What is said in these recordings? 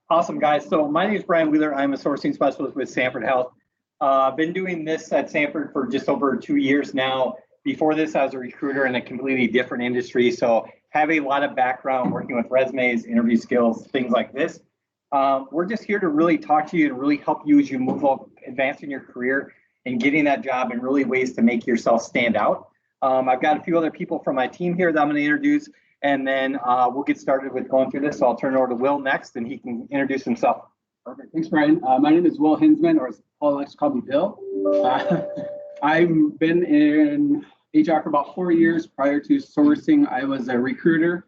Awesome, guys. So my name is Bryan Wheeler. I'm a sourcing specialist with Sanford Health. I've been doing this at Sanford for just over 2 years now. Before this, I was a recruiter in a completely different industry. So have a lot of background working with resumes, interview skills, things like this. We're just here to really talk to you and really help you as you move up, advancing your career and getting that job, and really ways to make yourself stand out. I've got a few other people from my team here that I'm going to introduce, and then we'll get started with going through this. So I'll turn it over to Will next, and he can introduce himself. Perfect. Thanks, Brian. My name is Will Hinsman, or as Paul likes to call me, Bill. I've been in HR for about 4 years. Prior to sourcing, I was a recruiter.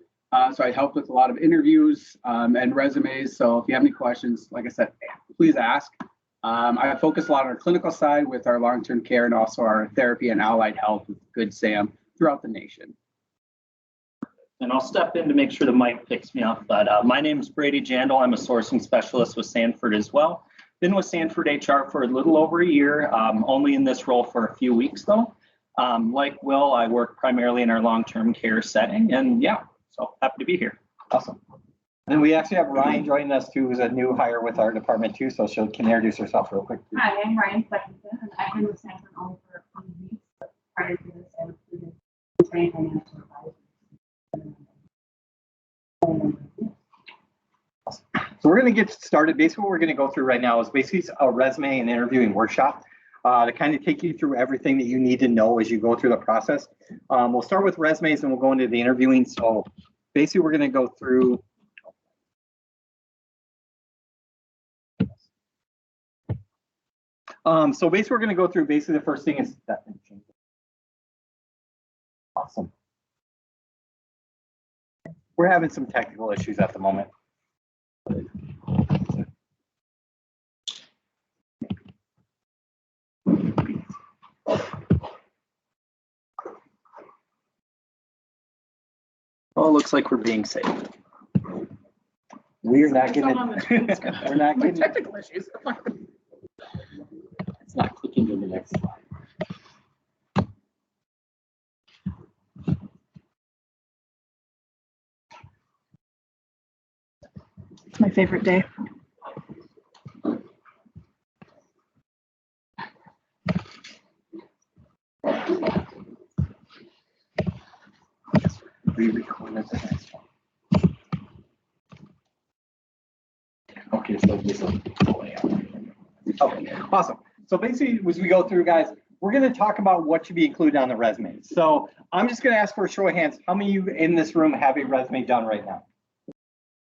So I helped with a lot of interviews and resumes. So if you have any questions, like I said, please ask. I focus a lot on our clinical side with our long-term care and also our therapy and allied health with Good Sam throughout the nation. And I'll step in to make sure the mic picks me up. But my name is Brady Jandal. I'm a sourcing specialist with Sanford as well. Been with Sanford HR for a little over a year, only in this role for a few weeks though. Like Will, I work primarily in our long-term care setting, and yeah, so happy to be here. Awesome. And we actually have Ryan joining us too, who's a new hire with our department too, so she can introduce herself real quick. Hi, I'm Ryan Fleckenton, and I've been with Sanford only for a few weeks, but prior to this, I was trained financial advisor. So we're going to get started. Basically, what we're going to go through right now is basically a resume and interviewing workshop to kind of take you through everything that you need to know as you go through the process. We'll start with resumes and we'll go into the interviewing. So basically, we're going to go through. So basically, we're going to go through the first thing is that. Awesome. We're having some technical issues at the moment. Well, it looks like we're being safe. We're not getting. We're not getting Technical issues. It's not clicking to the next slide. It's my favorite day. Re-recorded the next one. Okay, so this will play out. Okay, awesome. So basically, as we go through, guys, we're going to talk about what should be included on the resume. So I'm just going to ask for a show of hands. How many of you in this room have a resume done right now?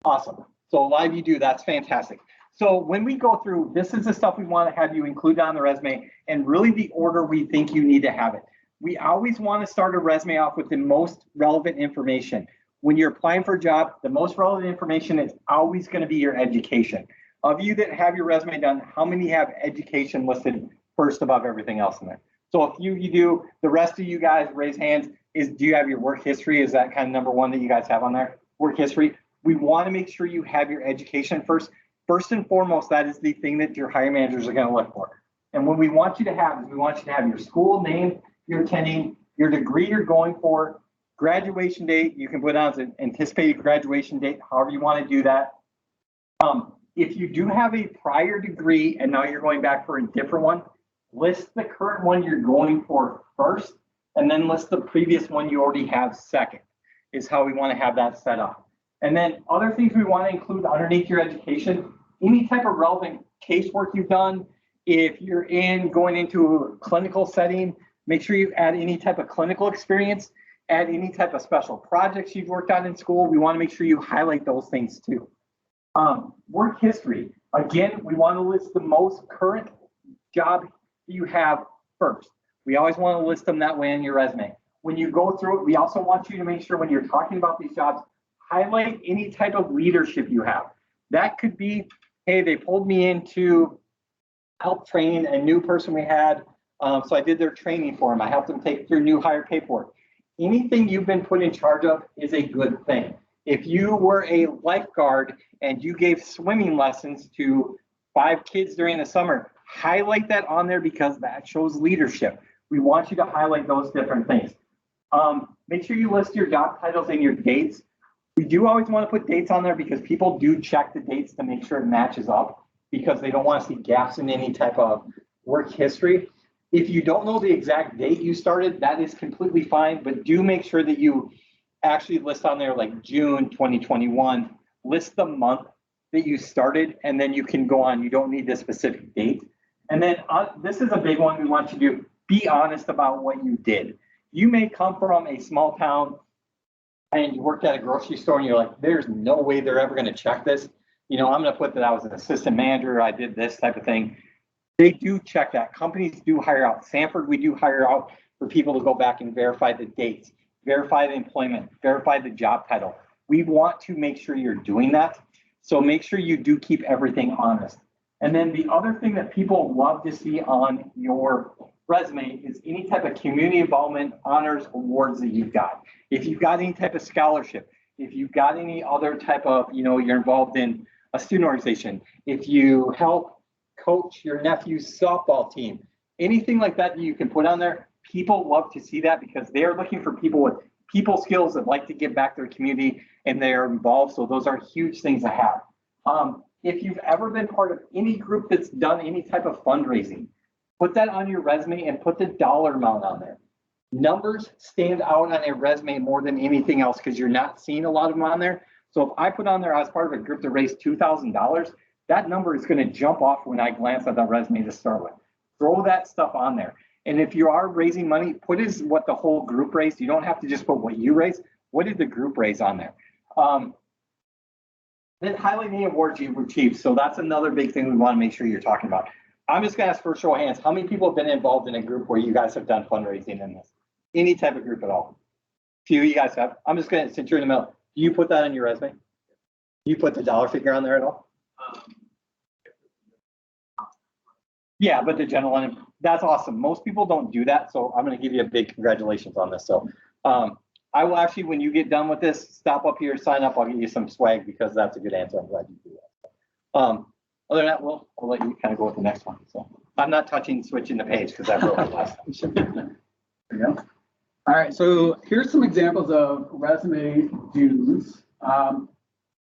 Awesome. So a lot of you do. That's fantastic. So when we go through, this is the stuff we want to have you include on the resume, and really the order we think you need to have it. We always want to start a resume off with the most relevant information. When you're applying for a job, the most relevant information is always going to be your education. Of you that have your resume done, how many have education listed first above everything else in there? So if you do, the rest of you guys raise hands. Do you have your work history? Is that kind of number one that you guys have on there? Work history. We want to make sure you have your education first. First and foremost, that is the thing that your hiring managers are going to look for. And what we want you to have is we want you to have your school name you're attending, your degree you're going for, graduation date. You can put down as an anticipated graduation date, however you want to do that. If you do have a prior degree and now you're going back for a different one, list the current one you're going for first, and then list the previous one you already have second, is how we want to have that set up. And then other things we want to include underneath your education, any type of relevant casework you've done. If you're going into a clinical setting, make sure you add any type of clinical experience, add any type of special projects you've worked on in school. We want to make sure you highlight those things too. Work history. Again, we want to list the most current job you have first. We always want to list them that way on your resume. When you go through it, we also want you to make sure when you're talking about these jobs, highlight any type of leadership you have. That could be, hey, they pulled me in to help train a new person we had. So I did their training for them. I helped them take through new hire paperwork. Anything you've been put in charge of is a good thing. If you were a lifeguard and you gave swimming lessons to 5 kids during the summer, highlight that on there because that shows leadership. We want you to highlight those different things. Make sure you list your job titles and your dates. We do always want to put dates on there because people do check the dates to make sure it matches up because they don't want to see gaps in any type of work history. If you don't know the exact date you started, that is completely fine, but do make sure that you actually list on there like June 2021, list the month that you started, and then you can go on. You don't need the specific date. And then this is a big one we want you to do. Be honest about what you did. You may come from a small town and you worked at a grocery store and you're like, there's no way they're ever going to check this. You know, I'm going to put that I was an assistant manager. I did this type of thing. They do check that. Companies do hire out. Sanford, we do hire out for people to go back and verify the dates, verify the employment, verify the job title. We want to make sure you're doing that. So make sure you do keep everything honest. And then the other thing that people love to see on your resume is any type of community involvement, honors, awards that you've got. If you've got any type of scholarship, if you've got any other type of, you're involved in a student organization, if you help coach your nephew's softball team, anything like that you can put on there, people love to see that because they are looking for people with people skills that like to give back to their community and they are involved. So those are huge things to have. If you've ever been part of any group that's done any type of fundraising, put that on your resume and put the dollar amount on there. Numbers stand out on a resume more than anything else because you're not seeing a lot of them on there. So if I put on there, I was part of a group that raised $2,000, that number is going to jump off when I glance at that resume to start with. Throw that stuff on there. And if you are raising money, put is what the whole group raised. You don't have to just put what you raised. What did the group raise on there? Then highlight any awards you've achieved. So that's another big thing we want to make sure you're talking about. I'm just going to ask for a show of hands. How many people have been involved in a group where you guys have done fundraising in this? Any type of group at all? Few of you guys have. I'm just going to, since you're in the middle, do you put that on your resume? Do you put the dollar figure on there at all? Yeah, but the general one, that's awesome. Most people don't do that. So I'm going to give you a big congratulations on this. So I will actually, when you get done with this, stop up here, sign up. I'll give you some swag because that's a good answer. I'm glad you do that. Other than that, I'll let you kind of go with the next one. So I'm not switching the page because I broke it last time. There you go. All right, so here's some examples of resume do's.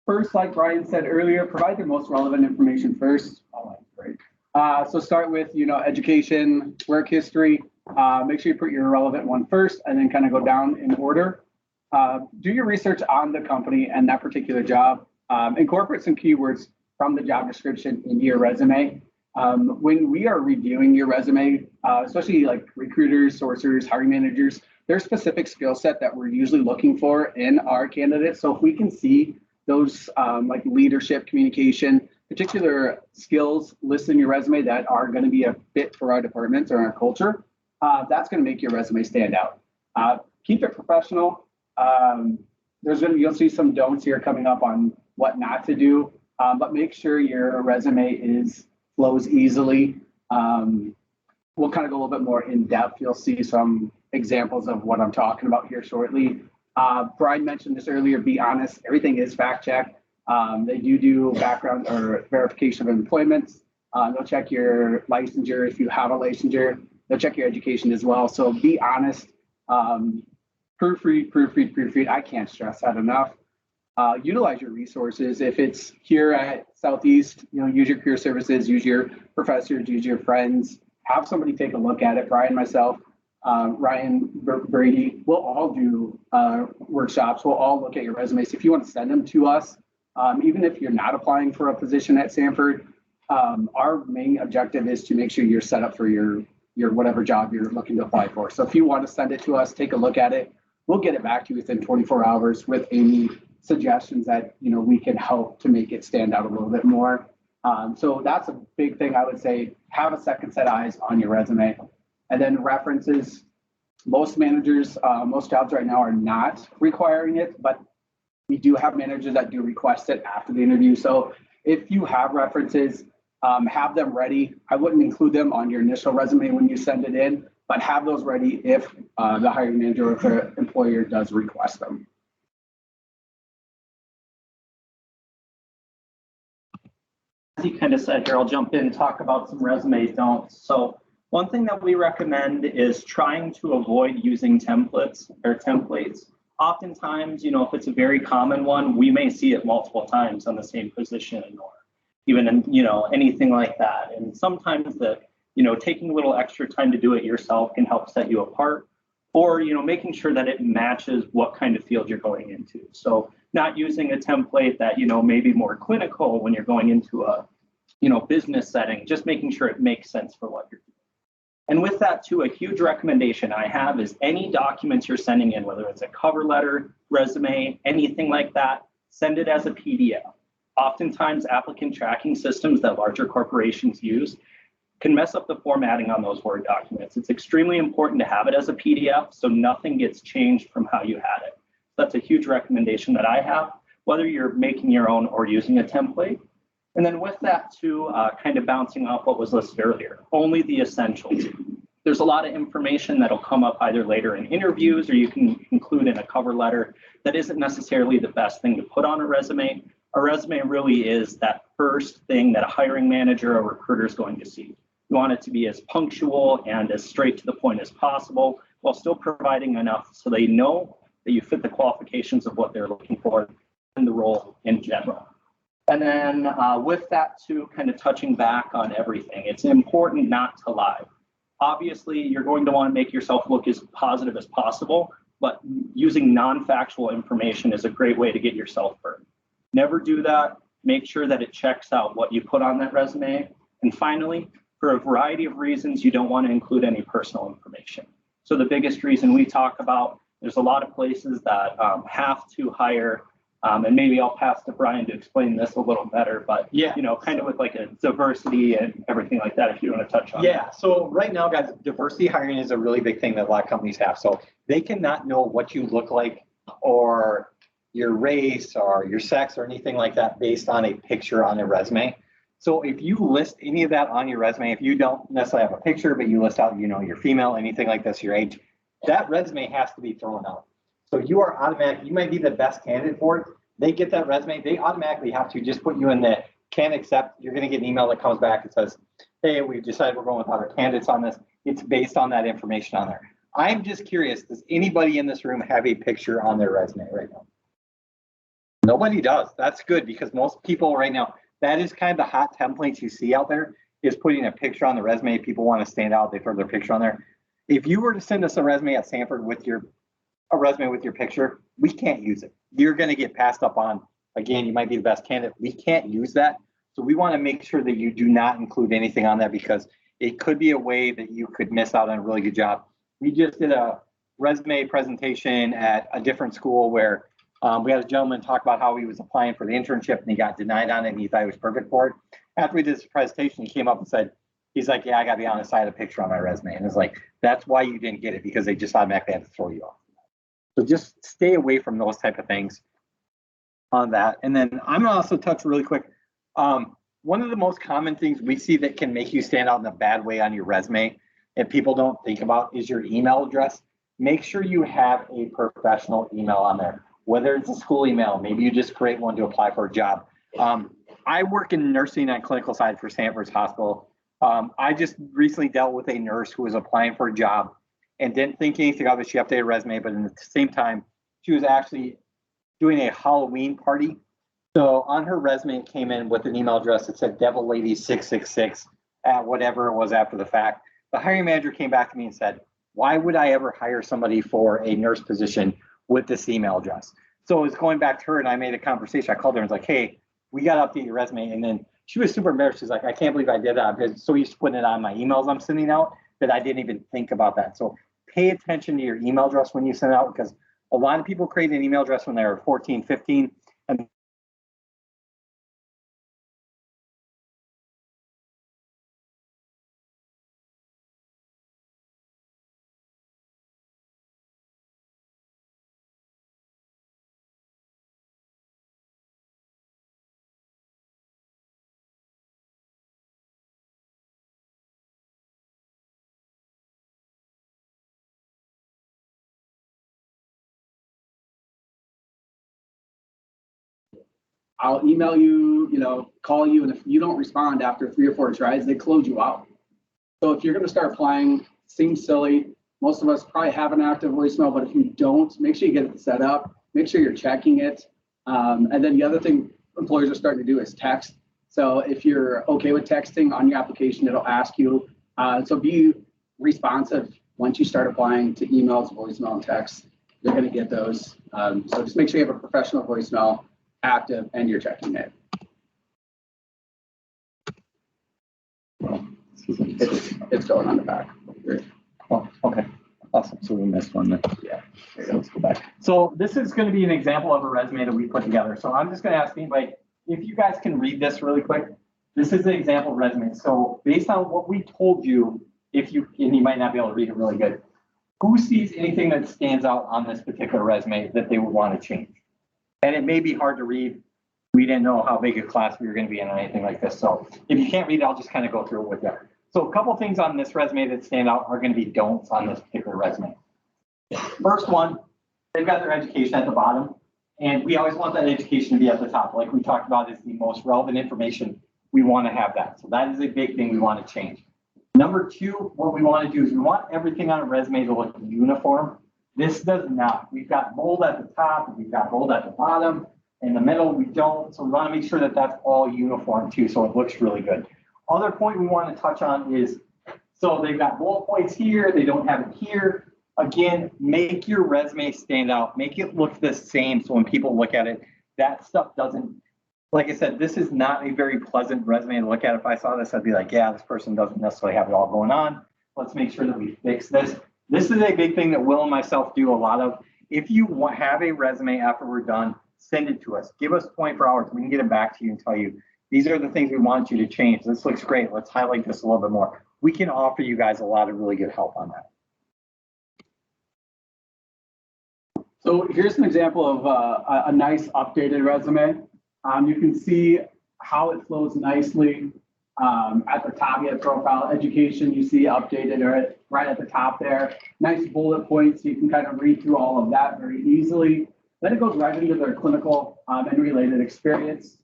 First, like Bryan said earlier, provide the most relevant information first. Oh, great. So start with, education, work history. Make sure you put your relevant one first and then kind of go down in order. Do your research on the company and that particular job. Incorporate some keywords from the job description in your resume. When we are reviewing your resume, especially like recruiters, sourcers, hiring managers, there's specific skill set that we're usually looking for in our candidates. So if we can see those like leadership, communication, particular skills listed in your resume that are going to be a fit for our departments or our culture, that's going to make your resume stand out. Keep it professional. You'll see some don'ts here coming up on what not to do, but make sure your resume flows easily. We'll kind of go a little bit more in depth. You'll see some examples of what I'm talking about here shortly. Bryan mentioned this earlier, be honest. Everything is fact checked. They do background or verification of employment. They'll check your licensure. If you have a licensure, they'll check your education as well. So be honest. Proofread. I can't stress that enough. Utilize your resources. If it's here at Southeast, use your career services, use your professors, use your friends. Have somebody take a look at it. Bryan, myself, Ryan, Brady, we'll all do workshops. We'll all look at your resumes. If you want to send them to us, even if you're not applying for a position at Sanford, our main objective is to make sure you're set up for your whatever job you're looking to apply for. So if you want to send it to us, take a look at it. We'll get it back to you within 24 hours with any suggestions that we can help to make it stand out a little bit more. So that's a big thing. I would say have a second set of eyes on your resume. And then references. Most managers, most jobs right now are not requiring it, but we do have managers that do request it after the interview. So if you have references, have them ready. I wouldn't include them on your initial resume when you send it in, but have those ready if the hiring manager or if the employer does request them. As you kind of said here, I'll jump in and talk about some resume don'ts. So one thing that we recommend is trying to avoid using templates. Oftentimes, you know, if it's a very common one, we may see it multiple times on the same position or even in, you know, anything like that. And sometimes you know, taking a little extra time to do it yourself can help set you apart, or, you know, making sure that it matches what kind of field you're going into. So not using a template that, you know, may be more clinical when you're going into a, you know, business setting, just making sure it makes sense for what you're doing. And with that too, a huge recommendation I have is any documents you're sending in, whether it's a cover letter, resume, anything like that, send it as a PDF. Oftentimes applicant tracking systems that larger corporations use can mess up the formatting on those Word documents. It's extremely important to have it as a PDF so nothing gets changed from how you had it. That's a huge recommendation that I have, whether you're making your own or using a template. And then with that too, kind of bouncing off what was listed earlier, only the essentials. There's a lot of information that'll come up either later in interviews or you can include in a cover letter that isn't necessarily the best thing to put on a resume. A resume really is that first thing that a hiring manager or recruiter is going to see. You want it to be as punctual and as straight to the point as possible while still providing enough so they know that you fit the qualifications of what they're looking for in the role in general. And then with that too, kind of touching back on everything, it's important not to lie. Obviously, you're going to want to make yourself look as positive as possible, but using non-factual information is a great way to get yourself burned. Never do that. Make sure that it checks out what you put on that resume. And finally, for a variety of reasons, you don't want to include any personal information. So the biggest reason we talk about, there's a lot of places that have to hire, and maybe I'll pass to Bryan to explain this a little better, but Yeah. you know, kind of with like a diversity and everything like that, if you want to touch on Yeah, so right now, guys, diversity hiring is a really big thing that a lot of companies have. So they cannot know what you look like or your race or your sex or anything like that based on a picture on a resume. So if you list any of that on your resume, if you don't necessarily have a picture, but you list out, you know, you're female, anything like this, your age, that resume has to be thrown out. So you are automatic, you might be the best candidate for it. They get that resume, they automatically have to just put you in the can't accept. You're going to get an email that comes back that says, hey, we've decided we're going with other candidates on this. It's based on that information on there. I'm just curious, does anybody in this room have a picture on their resume right now? Nobody does. That's good because most people right now, that is kind of the hot templates you see out there is putting a picture on the resume. People want to stand out. They throw their picture on there. If you were to send us a resume at Sanford with a resume with your picture, we can't use it. You're going to get passed up on. Again, you might be the best candidate. We can't use that. So we want to make sure that you do not include anything on that because it could be a way that you could miss out on a really good job. We just did a resume presentation at a different school where we had a gentleman talk about how he was applying for the internship and he got denied on it and he thought he was perfect for it. After we did this presentation, he came up and said, he's like, yeah, I got to be honest, I had a picture on my resume. And it's like, that's why you didn't get it because they just automatically had to throw you off. So just stay away from those type of things on that. And then I'm gonna also touch really quick. One of the most common things we see that can make you stand out in a bad way on your resume and people don't think about is your email address. Make sure you have a professional email on there, whether it's a school email, maybe you just create one to apply for a job. I work in nursing on clinical side for Sanford's hospital. I just recently dealt with a nurse who was applying for a job and didn't think anything of it. She updated her resume, but at the same time, she was actually doing a Halloween party. So on her resume, it came in with an email address that said Devil Lady 666 at whatever it was after the fact. The hiring manager came back to me and said, why would I ever hire somebody for a nurse position with this email address? So it was going back to her and I made a conversation. I called her and was like, hey, we got to update your resume. And then she was super embarrassed. She's like, I can't believe I did that. I'm so used to putting it on my emails I'm sending out that I didn't even think about that. So pay attention to your email address when you send it out because a lot of people create an email address when they're 14, 15, and I'll email you, call you, and if you don't respond after 3 or 4 tries, they close you out. So if you're going to start applying, seems silly, Most of us probably have an active voicemail, but if you don't, make sure you get it set up. Make sure you're checking it. And then the other thing employers are starting to do is text. So if you're okay with texting on your application, it'll ask you. So be responsive once you start applying to emails, voicemail, and text. You're going to get those. So just make sure you have a professional voicemail active and you're checking it. It's going on the back. Oh, okay, awesome. So we missed one then. Yeah. There you go. Let's go back. So this is going to be an example of a resume that we put together. So I'm just going to ask anybody if you guys can read this really quick. This is an example resume. So based on what we told you, and you might not be able to read it really good, who sees anything that stands out on this particular resume that they would want to change? And it may be hard to read. We didn't know how big a class we were going to be in or anything like this. So if you can't read it, I'll just kind of go through it with you. So a couple things on this resume that stand out are going to be don'ts on this particular resume. First one, they've got their education at the bottom, and we always want that education to be at the top. Like we talked about, is the most relevant information. We want to have that. So that is a big thing we want to change. Number two, what we want to do is we want everything on a resume to look uniform. This does not. We've got bold at the top, we've got bold at the bottom. In the middle, we don't. So we want to make sure that that's all uniform too, so it looks really good. Other point we want to touch on is, so they've got bullet points here, they don't have it here. Again, make your resume stand out, make it look the same. So when people look at it, that stuff doesn't, like I said, this is not a very pleasant resume to look at. If I saw this, I'd be like, yeah, this person doesn't necessarily have it all going on. Let's make sure that we fix this. This is a big thing that Will and myself do a lot of. If you have a resume after we're done, send it to us. Give us 24 hours. We can get it back to you and tell you, these are the things we want you to change. This looks great. Let's highlight this a little bit more. We can offer you guys a lot of really good help on that. So here's an example of a nice updated resume. You can see how it flows nicely. At the top, you have profile education. You see updated right at the top there. Nice bullet points. You can kind of read through all of that very easily. Then it goes right into their clinical and related experience.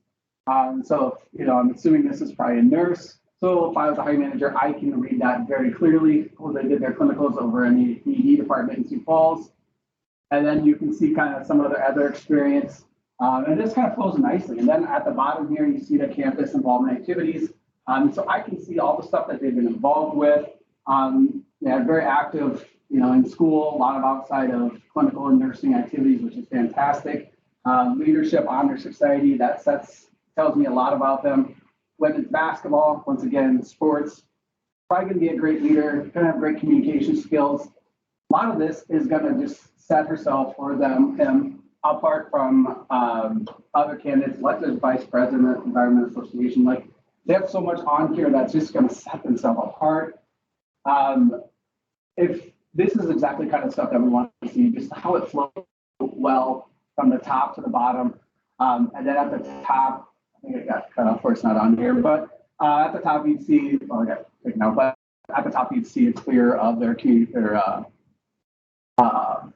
So, I'm assuming this is probably a nurse. So if I was a hiring manager, I can read that very clearly. Well, they did their clinicals over in the ED department in Sioux Falls. And then you can see kind of some of their other experience. And this kind of flows nicely. And then at the bottom here, you see the campus involvement activities. So I can see all the stuff that they've been involved with. They're very active, in school, a lot of outside of clinical and nursing activities, which is fantastic. Leadership, honor society, that tells me a lot about them. Women's basketball, once again, sports, probably going to be a great leader, going to have great communication skills. A lot of this is going to just set herself or him apart from other candidates, like the vice president, Environment Association. Like, they have so much on here that's just going to set themselves apart. If this is exactly kind of stuff that we want to see, just how it flows well from the top to the bottom. And then at the top, I think it got cut off, or it's not on here, but at the top you'd see, I got taken out, but at the top you'd see a clear of their community, what am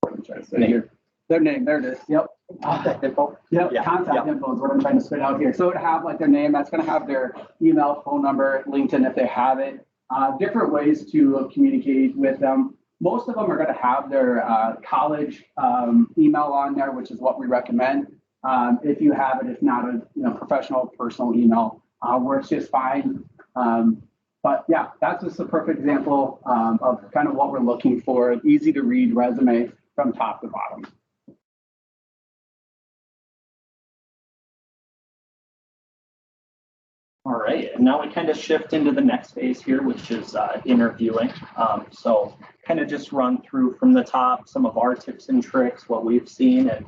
I trying to say here? Their name, there it is. Yep. Contact info. Yep. Yeah. Contact info is what I'm trying to spit out here. So it would have like their name, that's going to have their email, phone number, LinkedIn if they have it. Different ways to communicate with them. Most of them are going to have their college email on there, which is what we recommend. If you have it, if not a professional personal email, works just fine. But yeah, that's just a perfect example of kind of what we're looking for. Easy to read resume from top to bottom. All right, and now we kind of shift into the next phase here, which is interviewing. So kind of just run through from the top some of our tips and tricks, what we've seen, and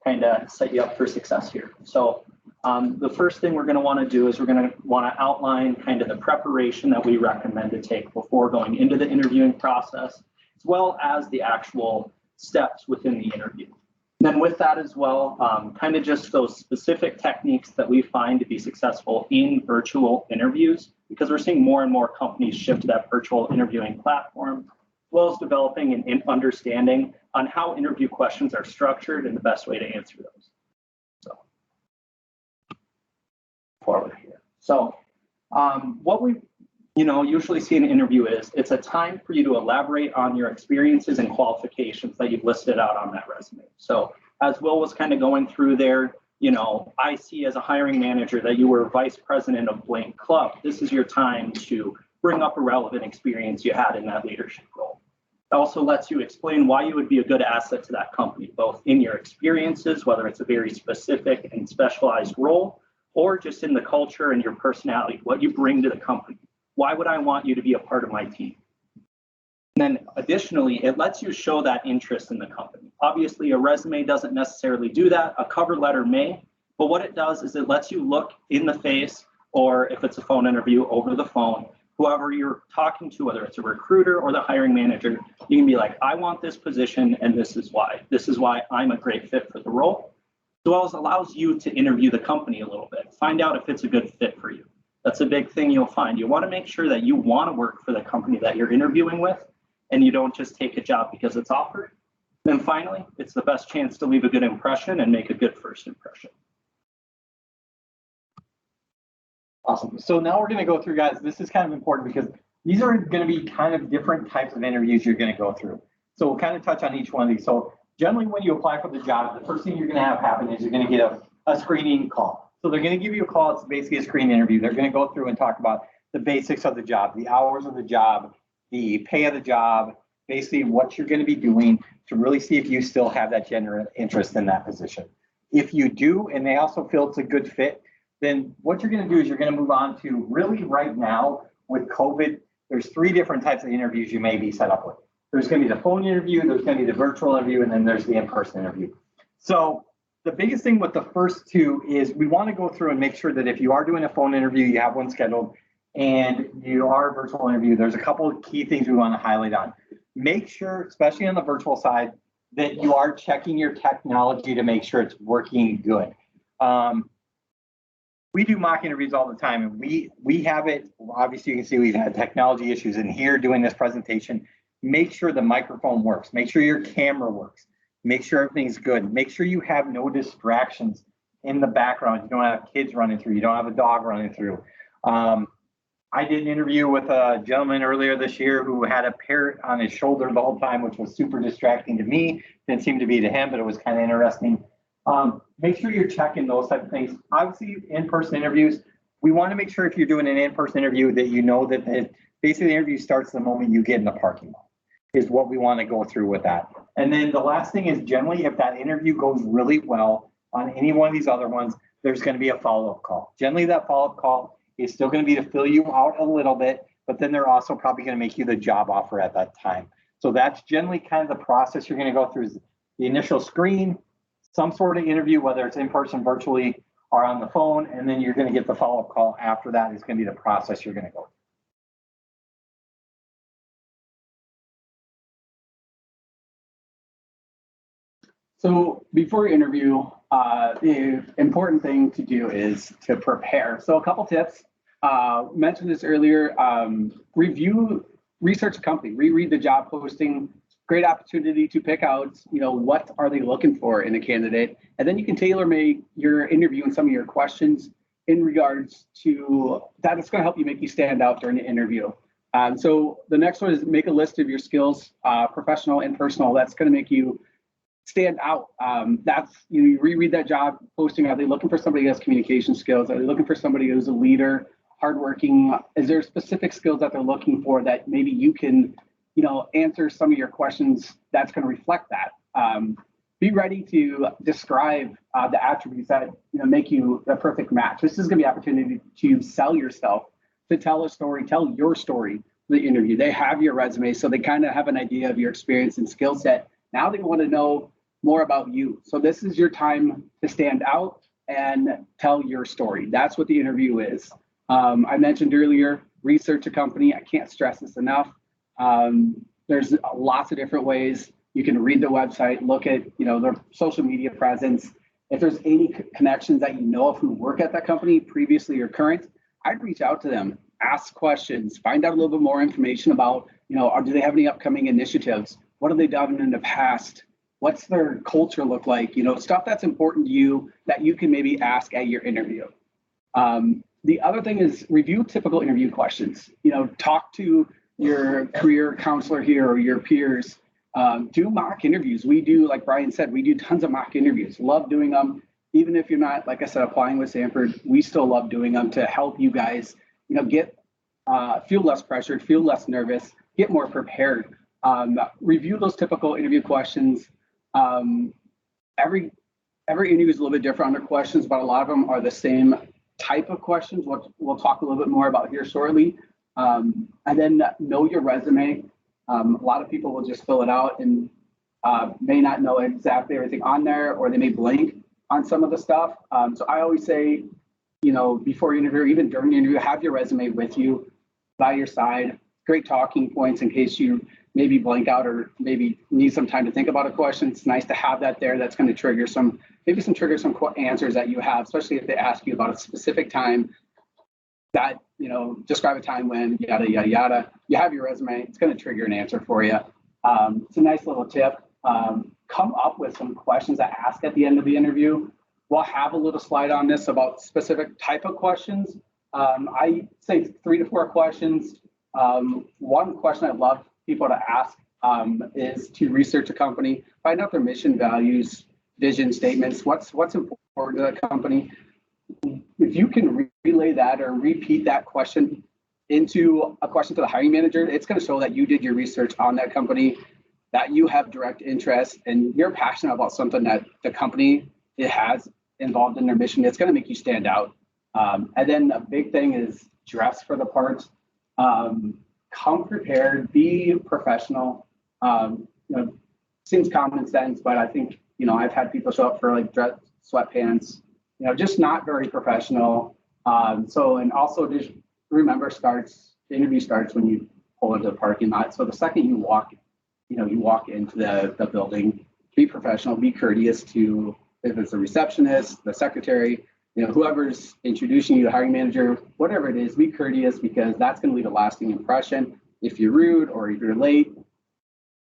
kind of set you up for success here. So the first thing we're going to want to do is we're going to want to outline kind of the preparation that we recommend to take before going into the interviewing process, as well as the actual steps within the interview. Then with that as well, kind of just those specific techniques that we find to be successful in virtual interviews, because we're seeing more and more companies shift to that virtual interviewing platform, as well as developing an understanding on how interview questions are structured and the best way to answer those. So forward here. So what we usually see an interview is it's a time for you to elaborate on your experiences and qualifications that you've listed out on that resume. So as Will was kind of going through there, I see as a hiring manager that you were vice president of blank club. This is your time to bring up a relevant experience you had in that leadership role. It also lets you explain why you would be a good asset to that company, both in your experiences, whether it's a very specific and specialized role, or just in the culture and your personality, what you bring to the company. Why would I want you to be a part of my team? And then additionally, it lets you show that interest in the company. Obviously, a resume doesn't necessarily do that. A cover letter may, but what it does is it lets you look in the face, or if it's a phone interview, over the phone, whoever you're talking to, whether it's a recruiter or the hiring manager, you can be like, I want this position and this is why. This is why I'm a great fit for the role. As well as allows you to interview the company a little bit, find out if it's a good fit for you. That's a big thing you'll find. You want to make sure that you want to work for the company that you're interviewing with, and you don't just take a job because it's offered. Then finally, it's the best chance to leave a good impression and make a good first impression. Awesome. So now we're going to go through, guys, this is kind of important because these are going to be kind of different types of interviews you're going to go through. So we'll kind of touch on each one of these. So generally when you apply for the job, the first thing you're going to have happen is you're going to get a screening call. So they're going to give you a call. It's basically a screen interview. They're going to go through and talk about the basics of the job, the hours of the job, the pay of the job, basically what you're going to be doing to really see if you still have that genuine interest in that position. If you do, and they also feel it's a good fit, then what you're going to do is you're going to move on to really right now with COVID, there's 3 different types of interviews you may be set up with. There's going to be the phone interview, there's going to be the virtual interview, and then there's the in-person interview. So the biggest thing with the first 2 is we want to go through and make sure that if you are doing a phone interview, you have one scheduled, and you are a virtual interview, there's a couple of key things we want to highlight on. Make sure, especially on the virtual side, that you are checking your technology to make sure it's working good. We do mock interviews all the time, and we have it. Obviously, you can see we've had technology issues in here doing this presentation. Make sure the microphone works. Make sure your camera works. Make sure everything's good. Make sure you have no distractions in the background. You don't have kids running through. You don't have a dog running through. I did an interview with a gentleman earlier this year who had a parrot on his shoulder the whole time, which was super distracting to me. Didn't seem to be to him, but it was kind of interesting. Make sure you're checking those type of things. Obviously, in-person interviews, we want to make sure if you're doing an in-person interview that you know that basically the interview starts the moment you get in the parking lot, is what we want to go through with that. And then the last thing is generally if that interview goes really well on any one of these other ones, there's going to be a follow-up call. Generally, that follow-up call is still going to be to fill you out a little bit, but then they're also probably going to make you the job offer at that time. So that's generally kind of the process you're going to go through is the initial screen, some sort of interview, whether it's in person, virtually, or on the phone, and then you're going to get the follow-up call after that is going to be the process you're going to go through. So before you interview, the important thing to do is to prepare. So a couple tips. Mentioned this earlier. Research a company, reread the job posting. Great opportunity to pick out, what are they looking for in a candidate, and then you can tailor make your interview and some of your questions in regards to that. It's going to help you make you stand out during the interview. So the next one is make a list of your skills, professional and personal. That's going to make you stand out. You reread that job posting. Are they looking for somebody who has communication skills? Are they looking for somebody who's a leader, hardworking? Is there specific skills that they're looking for that maybe you can, answer some of your questions that's going to reflect that? Be ready to describe the attributes that make you the perfect match. This is going to be an opportunity to sell yourself, to tell a story, tell your story. The interview. They have your resume, so they kind of have an idea of your experience and skill set. Now they want to know more about you. So this is your time to stand out and tell your story. That's what the interview is. I mentioned earlier, research a company. I can't stress this enough. There's lots of different ways. You can read the website, look at their social media presence. If there's any connections that you know of who work at that company, previously or current, I'd reach out to them, ask questions, find out a little bit more information about, do they have any upcoming initiatives? What have they done in the past? What's their culture look like? Stuff that's important to you that you can maybe ask at your interview. The other thing is review typical interview questions. You know, talk to your career counselor here or your peers. Do mock interviews. We do, like Bryan said, we do tons of mock interviews. Love doing them. Even if you're not, like I said, applying with Sanford, we still love doing them to help you guys, you know, get feel less pressured, feel less nervous, get more prepared. Review those typical interview questions. Every interview is a little bit different on their questions, but a lot of them are the same type of questions. We'll talk a little bit more about here shortly. And then know your resume. A lot of people will just fill it out and may not know exactly everything on there, or they may blank on some of the stuff. So I always say, you know, before you interview, even during the interview, have your resume with you by your side. Great talking points in case you maybe blank out or maybe need some time to think about a question. It's nice to have that there. That's going to trigger some answers that you have, especially if they ask you about a specific time that, you know, describe a time when yada, yada, yada. You have your resume. It's going to trigger an answer for you. It's a nice little tip. Come up with some questions to ask at the end of the interview. We'll have a little slide on this about specific type of questions. I say 3 to 4 questions. One question I'd love people to ask is to research a company, find out their mission, values, vision statements, what's important to the company. If you can relay that or repeat that question into a question to the hiring manager, it's going to show that you did your research on that company, that you have direct interest, and you're passionate about something that the company it has involved in their mission. It's going to make you stand out. And then a big thing is dress for the part. Come prepared, be professional. You know, seems common sense, but I think, you know, I've had people show up for like dress sweatpants, you know, just not very professional. And also just remember the interview starts when you pull into the parking lot. So the second you walk into the building, be professional, be courteous to, if it's a receptionist, the secretary, you know, whoever's introducing you, the hiring manager, whatever it is, be courteous, because that's going to leave a lasting impression. If you're rude or if you're late,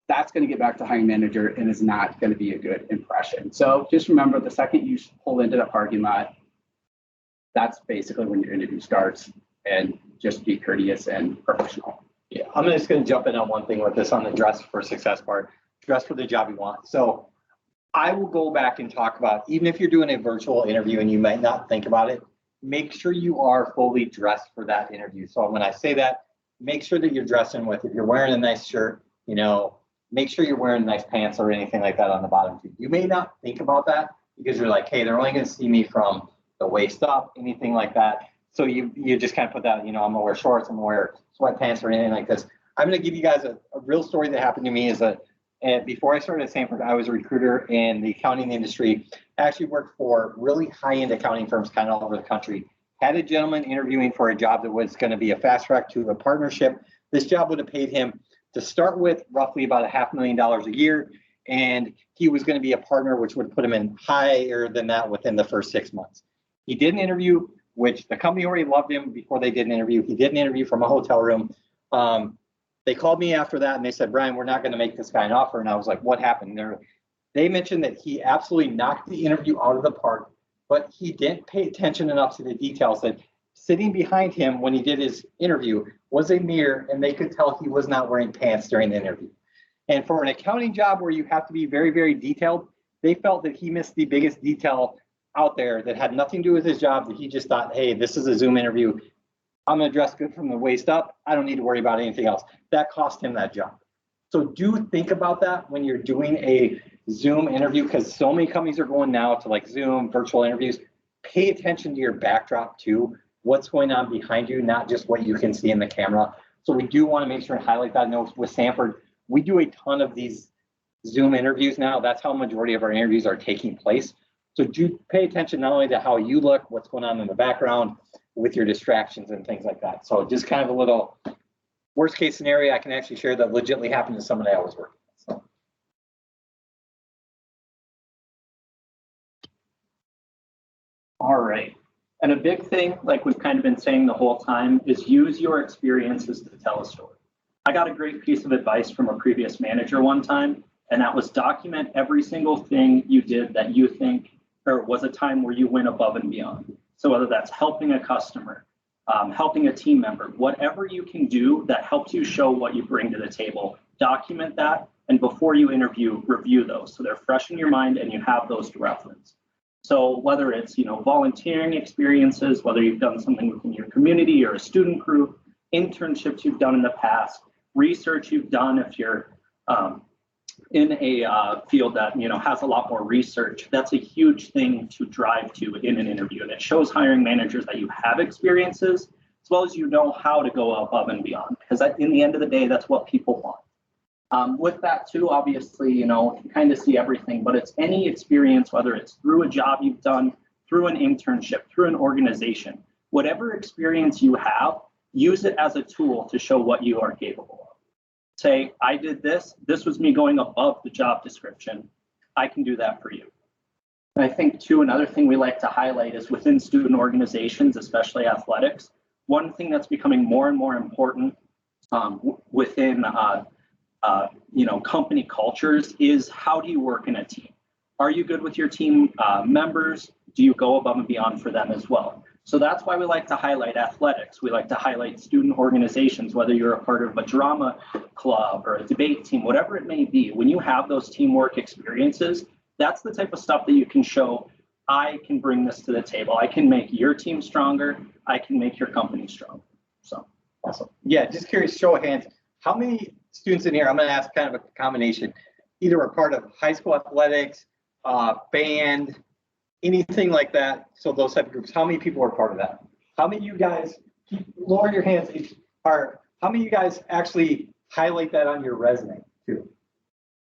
that's going to get back to the hiring manager and is not going to be a good impression. So just remember, the second you pull into the parking lot, that's basically when your interview starts, and just be courteous and professional. Yeah, I'm just going to jump in on one thing with this on the dress for success part. Dress for the job you want. So I will go back and talk about, even if you're doing a virtual interview and you might not think about it, make sure you are fully dressed for that interview. So when I say that, make sure that you're dressing with, if you're wearing a nice shirt, you know, make sure you're wearing nice pants or anything like that on the bottom too. You may not think about that because you're like, hey, they're only going to see me from the waist up, anything like that. So you just kind of put that, you know, I'm gonna wear shorts, I'm gonna wear sweatpants or anything like this. I'm gonna give you guys a real story that happened to me. Is that before I started at Sanford, I was a recruiter in the accounting industry. I actually worked for really high-end accounting firms kind of all over the country. Had a gentleman interviewing for a job that was going to be a fast track to a partnership. This job would have paid him to start with roughly about $500,000 a year, and he was going to be a partner, which would put him in higher than that within the first 6 months. He did an interview, which the company already loved him before they did an interview. He did an interview from a hotel room. They called me after that and they said, Bryan, we're not going to make this guy an offer. And I was like, what happened? They mentioned that he absolutely knocked the interview out of the park, but he didn't pay attention enough to the details that sitting behind him when he did his interview was a mirror, and they could tell he was not wearing pants during the interview. And for an accounting job where you have to be very, very detailed, they felt that he missed the biggest detail out there that had nothing to do with his job, that he just thought, hey, this is a Zoom interview. I'm going to dress good from the waist up. I don't need to worry about anything else. That cost him that job. So do think about that when you're doing a Zoom interview, because so many companies are going now to like Zoom virtual interviews. Pay attention to your backdrop too. What's going on behind you, not just what you can see in the camera. So we do want to make sure and highlight that. Note with Sanford, we do a ton of these Zoom interviews now. That's how a majority of our interviews are taking place. So do pay attention not only to how you look, what's going on in the background with your distractions and things like that. So just kind of a little worst case scenario I can actually share that legitimately happened to somebody I was working with. So. All right. And a big thing, like we've kind of been saying the whole time, is use your experiences to tell a story. I got a great piece of advice from a previous manager one time, and that was document every single thing you did that you think or was a time where you went above and beyond. So whether that's helping a customer, helping a team member, whatever you can do that helps you show what you bring to the table, document that. And before you interview, review those. So they're fresh in your mind and you have those to reference. So whether it's, volunteering experiences, whether you've done something within your community or a student group, internships you've done in the past, research you've done if you're in a field that has a lot more research, that's a huge thing to drive to in an interview. And it shows hiring managers that you have experiences as well as how to go above and beyond. Because in the end of the day, that's what people want. With that too, obviously, you kind of see everything, but it's any experience, whether it's through a job you've done, through an internship, through an organization, whatever experience you have, use it as a tool to show what you are capable of. Say, I did this was me going above the job description. I can do that for you. And I think too, another thing we like to highlight is within student organizations, especially athletics, one thing that's becoming more and more important within company cultures is how do you work in a team? Are you good with your team members? Do you go above and beyond for them as well? So that's why we like to highlight athletics. We like to highlight student organizations, whether you're a part of a drama club or a debate team, whatever it may be. When you have those teamwork experiences, that's the type of stuff that you can show. I can bring this to the table. I can make your team stronger. I can make your company stronger. So awesome. Yeah, just curious, show of hands. How many students in here, I'm going to ask kind of a combination, either a part of high school athletics, band, anything like that. So those type of groups, how many people are part of that? How many of you guys, lower your hands, how many of you guys actually highlight that on your resume too?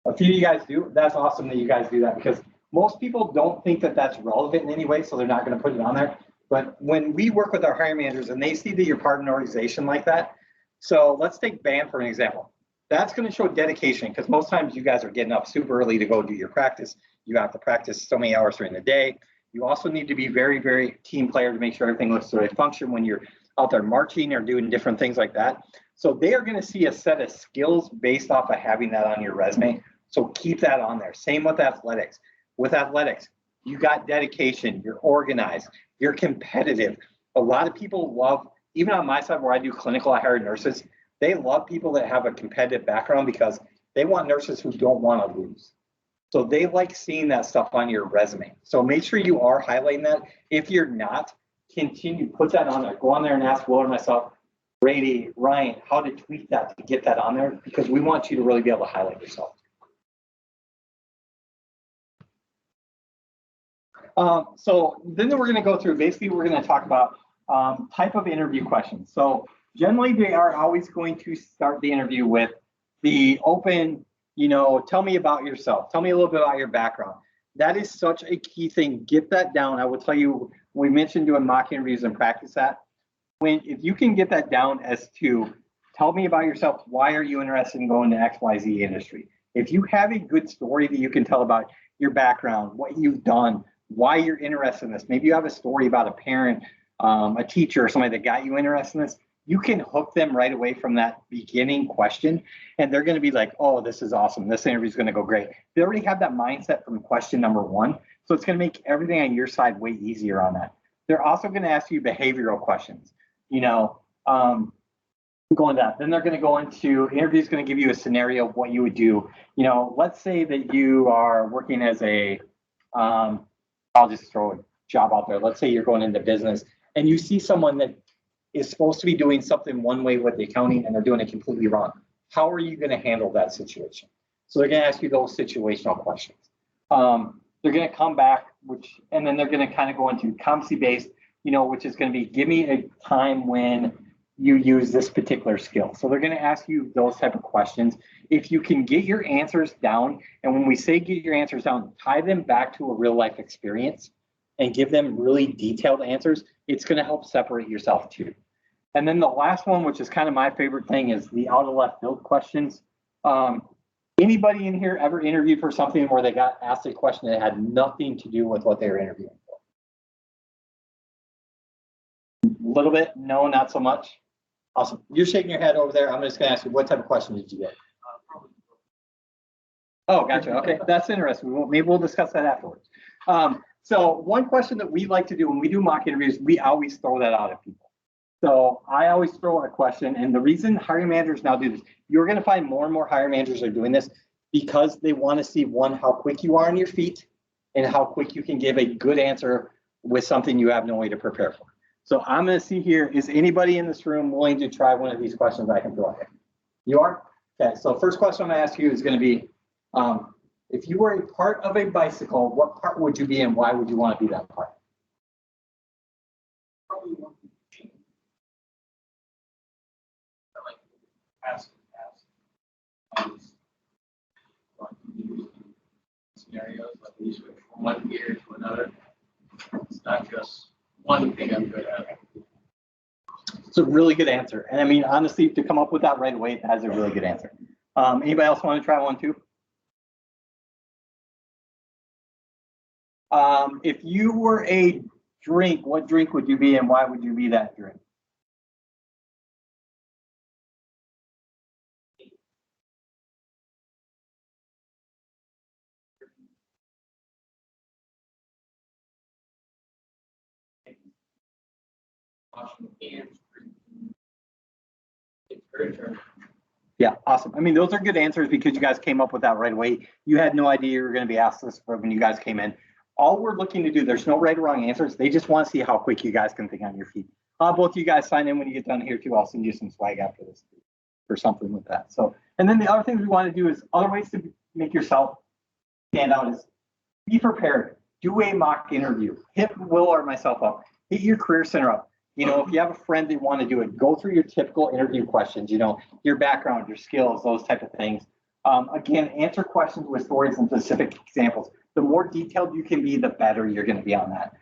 A few of you guys do. That's awesome that you guys do that, because most people don't think that that's relevant in any way, so they're not going to put it on there. But when we work with our hiring managers and they see that you're part of an organization like that, so let's take band for an example. That's going to show dedication, because most times you guys are getting up super early to go do your practice. You have to practice so many hours during the day. You also need to be very, very team player to make sure everything looks the right function when you're out there marching or doing different things like that. So they are going to see a set of skills based off of having that on your resume. So keep that on there. Same with athletics. With athletics, you got dedication, you're organized, you're competitive. A lot of people love, even on my side where I do clinical, I hire nurses. They love people that have a competitive background because they want nurses who don't want to lose. So they like seeing that stuff on your resume. So make sure you are highlighting that. If you're not, continue, put that on there. Go on there and ask Will or myself, Brady, Ryan, how to tweak that to get that on there, because we want you to really be able to highlight yourself. So then we're going to go through, basically we're going to talk about type of interview questions. So generally they are always going to start the interview with the open, tell me about yourself. Tell me a little bit about your background. That is such a key thing. Get that down. I will tell you, we mentioned doing mock interviews and practice that. If you can get that down as to tell me about yourself, why are you interested in going to XYZ industry? If you have a good story that you can tell about your background, what you've done, why you're interested in this, maybe you have a story about a parent, a teacher or somebody that got you interested in this, you can hook them right away from that beginning question, and they're going to be like, oh, this is awesome. This interview is going to go great. They already have that mindset from question number one, so it's going to make everything on your side way easier on that. They're also going to ask you behavioral questions, going that. Then they're going to go into, interview is going to give you a scenario of what you would do. Let's say that you are working as a, I'll just throw a job out there. Let's say you're going into business and you see someone that is supposed to be doing something one way with the accounting and they're doing it completely wrong. How are you going to handle that situation? So they're going to ask you those situational questions. They're going to come back, and then they're going to kind of go into competency-based, which is going to be, give me a time when you use this particular skill. So they're going to ask you those type of questions. If you can get your answers down, and when we say get your answers down, tie them back to a real life experience and give them really detailed answers, it's going to help separate yourself too. And then the last one, which is kind of my favorite thing, is the out of left field questions. Anybody in here ever interviewed for something where they got asked a question that had nothing to do with what they were interviewing for? A little bit? No, not so much. Awesome. You're shaking your head over there. I'm just going to ask you, what type of question did you get? Oh, gotcha. Okay, that's interesting. Maybe we'll discuss that afterwards. So one question that we like to do when we do mock interviews, we always throw that out at people. So I always throw a question, and the reason hiring managers now do this, you're going to find more and more hiring managers are doing this because they want to see, one, how quick you are on your feet and how quick you can give a good answer with something you have no way to prepare for. So I'm going to see here, is anybody in this room willing to try one of these questions I can throw at you? You are? Okay, so first question I'm going to ask you is going to be, if you were a part of a bicycle, what part would you be and why would you want to be that part? Scenarios like we switch from one gear to another. It's not just one thing I'm good at. It's a really good answer. And I mean, honestly, to come up with that right away, that's a really good answer. Anybody else want to try one too? If you were a drink, what drink would you be and why would you be that drink? Washing hands. It's very true. Yeah, awesome. I mean, those are good answers because you guys came up with that right away. You had no idea you were going to be asked this when you guys came in. All we're looking to do, there's no right or wrong answers. They just want to see how quick you guys can think on your feet. Both of you guys sign in when you get done here too. I'll send you some swag after this or something with that. So, and then the other things we want to do is other ways to make yourself stand out is be prepared. Do a mock interview. Hit Will or myself up. Hit your career center up. You know, if you have a friend that want to do it, go through your typical interview questions, you know, your background, your skills, those type of things. Again, answer questions with stories and specific examples. The more detailed you can be, the better you're going to be on that.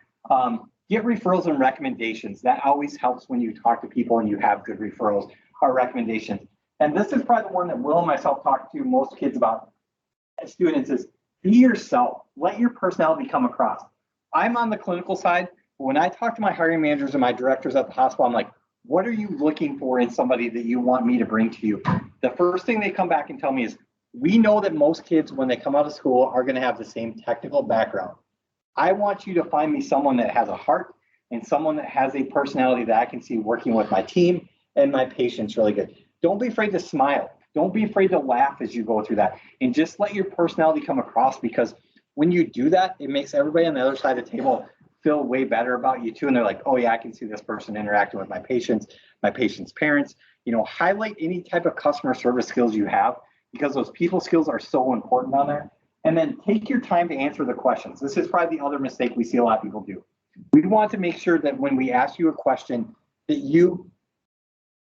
Get referrals and recommendations. That always helps when you talk to people and you have good referrals or recommendations. And this is probably the one that Will and myself talk to most kids about as students is be yourself. Let your personality come across. I'm on the clinical side. When I talk to my hiring managers and my directors at the hospital, I'm like, what are you looking for in somebody that you want me to bring to you? The first thing they come back and tell me is, we know that most kids, when they come out of school, are going to have the same technical background. I want you to find me someone that has a heart and someone that has a personality that I can see working with my team and my patients really good. Don't be afraid to smile. Don't be afraid to laugh as you go through that. And just let your personality come across, because when you do that, it makes everybody on the other side of the table feel way better about you too. And they're like, oh yeah, I can see this person interacting with my patients' parents. You know, highlight any type of customer service skills you have, because those people skills are so important on there. And then take your time to answer the questions. This is probably the other mistake we see a lot of people do. We want to make sure that when we ask you a question, that you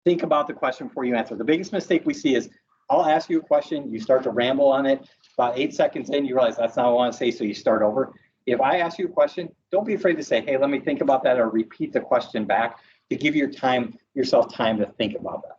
think about the question before you answer. The biggest mistake we see is, I'll ask you a question, you start to ramble on it, about 8 seconds in, you realize that's not what I want to say, so you start over. If I ask you a question, don't be afraid to say, hey, let me think about that, or repeat the question back to give yourself time to think about that.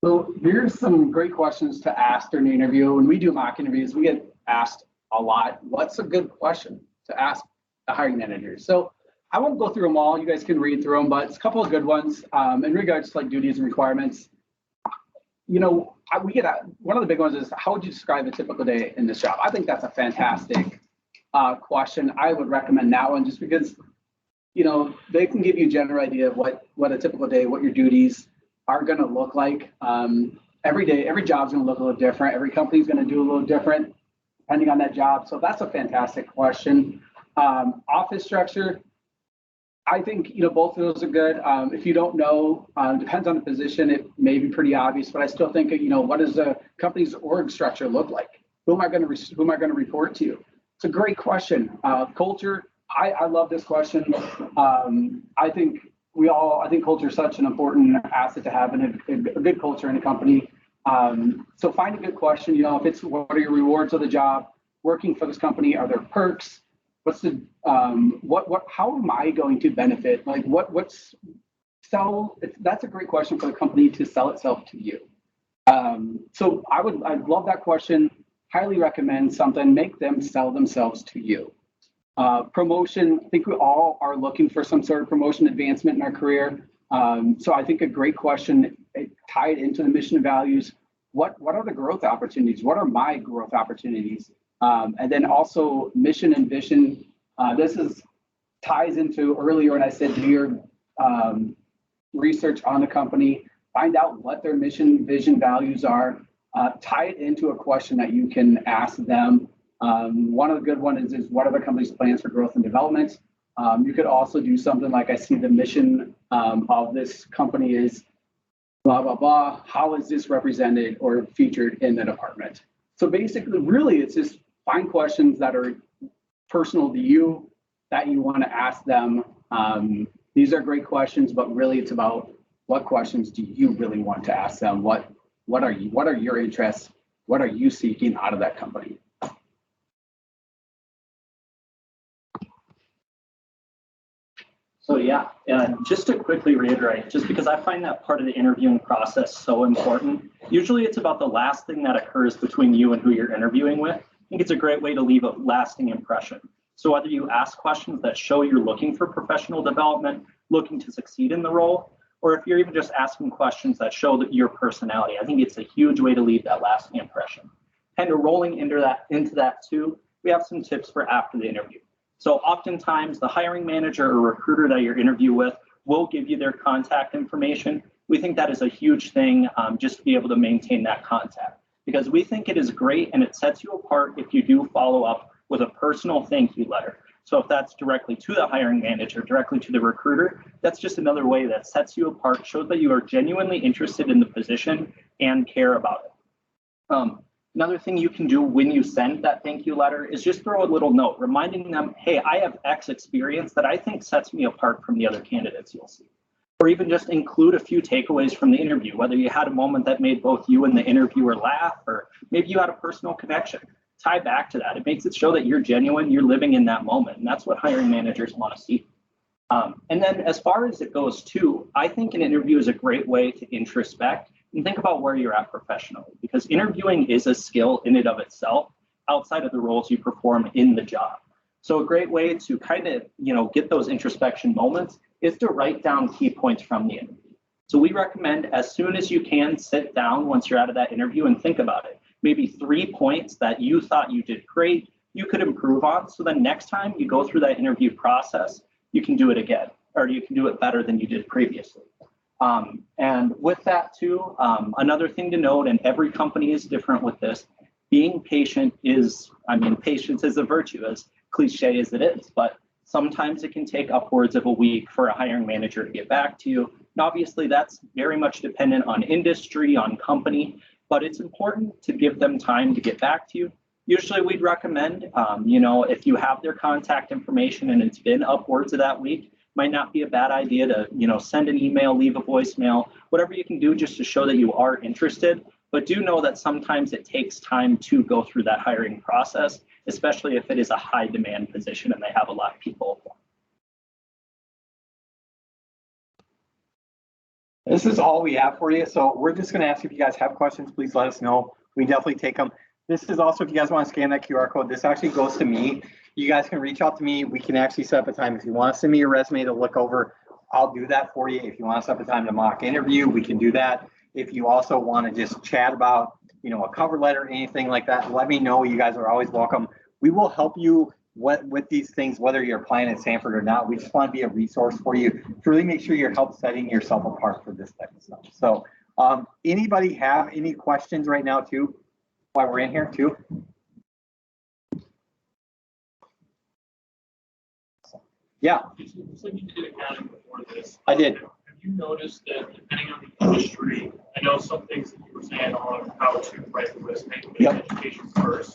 So here's some great questions to ask during the interview. When we do mock interviews, we get asked a lot, what's a good question to ask the hiring manager? So I won't go through them all. You guys can read through them, but it's a couple of good ones in regards to like duties and requirements. You know, we get one of the big ones is, how would you describe a typical day in this job? I think that's a fantastic question. I would recommend that one just because, you know, they can give you a general idea of what a typical day, what your duties are going to look like. Every day, every job's going to look a little different. Every company's going to do a little different depending on that job. So that's a fantastic question. Office structure, I think, you know, both of those are good. If you don't know, depends on the position, it may be pretty obvious, but I still think, you know, what does a company's org structure look like? Who am I going to report to? It's a great question. Culture, I love this question. I think culture is such an important asset to have, and a good culture in a company. So find a good question. You know, if it's, what are your rewards of the job? Working for this company, are there perks? What's the how am I going to benefit? Like that's a great question for the company to sell itself to you. So I'd love that question. Highly recommend something, make them sell themselves to you. Promotion, I think we all are looking for some sort of promotion advancement in our career. So I think a great question tied into the mission and values. what are the growth opportunities? What are my growth opportunities? And then also mission and vision. This ties into earlier when I said do your research on the company, find out what their mission, vision, values are, tie it into a question that you can ask them. One of the good ones is what are the company's plans for growth and development? You could also do something like, I see the mission of this company is blah, blah, blah. How is this represented or featured in the department? So basically, really, it's just find questions that are personal to you that you want to ask them. These are great questions, but really it's about what questions do you really want to ask them? What are your interests? What are you seeking out of that company? So yeah, just to quickly reiterate, just because I find that part of the interviewing process so important, usually it's about the last thing that occurs between you and who you're interviewing with. I think it's a great way to leave a lasting impression. So whether you ask questions that show you're looking for professional development, looking to succeed in the role, or if you're even just asking questions that show that your personality, I think it's a huge way to leave that lasting impression. Kind of rolling into that too, we have some tips for after the interview. So oftentimes the hiring manager or recruiter that you're interviewing with will give you their contact information. We think that is a huge thing just to be able to maintain that contact, because we think it is great and it sets you apart if you do follow up with a personal thank you letter. So if that's directly to the hiring manager, directly to the recruiter, that's just another way that sets you apart, shows that you are genuinely interested in the position and care about it. Another thing you can do when you send that thank you letter is just throw a little note reminding them, hey, I have X experience that I think sets me apart from the other candidates you'll see. Or even just include a few takeaways from the interview, whether you had a moment that made both you and the interviewer laugh, or maybe you had a personal connection. Tie back to that. It makes it show that you're genuine, you're living in that moment, and that's what hiring managers want to see. And then as far as it goes too, I think an interview is a great way to introspect and think about where you're at professionally, because interviewing is a skill in and of itself outside of the roles you perform in the job. So a great way to kind of, get those introspection moments is to write down key points from the interview. So we recommend as soon as you can sit down once you're out of that interview and think about it. Maybe 3 points that you thought you did great, you could improve on. So then next time you go through that interview process, you can do it again, or you can do it better than you did previously. And with that too, another thing to note, and every company is different with this, being patient is, patience is a virtue, as cliche as it is, but sometimes it can take upwards of a week for a hiring manager to get back to you. And obviously that's very much dependent on industry, on company, but it's important to give them time to get back to you. Usually we'd recommend, if you have their contact information and it's been upwards of that week, might not be a bad idea to, send an email, leave a voicemail, whatever you can do just to show that you are interested. But do know that sometimes it takes time to go through that hiring process, especially if it is a high demand position and they have a lot of people. This is all we have for you. So we're just going to ask if you guys have questions, please let us know. We definitely take them. This is also, if you guys want to scan that QR code, this actually goes to me. You guys can reach out to me. We can actually set up a time. If you want to send me your resume to look over, I'll do that for you. If you want to set up a time to mock interview, we can do that. If you also want to just chat about, a cover letter, anything like that, let me know. You guys are always welcome. We will help you with these things, whether you're applying at Sanford or not. We just want to be a resource for you to really make sure you're help setting yourself apart for this type of stuff. So anybody have any questions right now too, while we're in here too? Yeah. Looks like you did accounting before this. I did. Have you noticed that depending on the industry, I know some things that you were saying on how to write the resume, Yep. education first.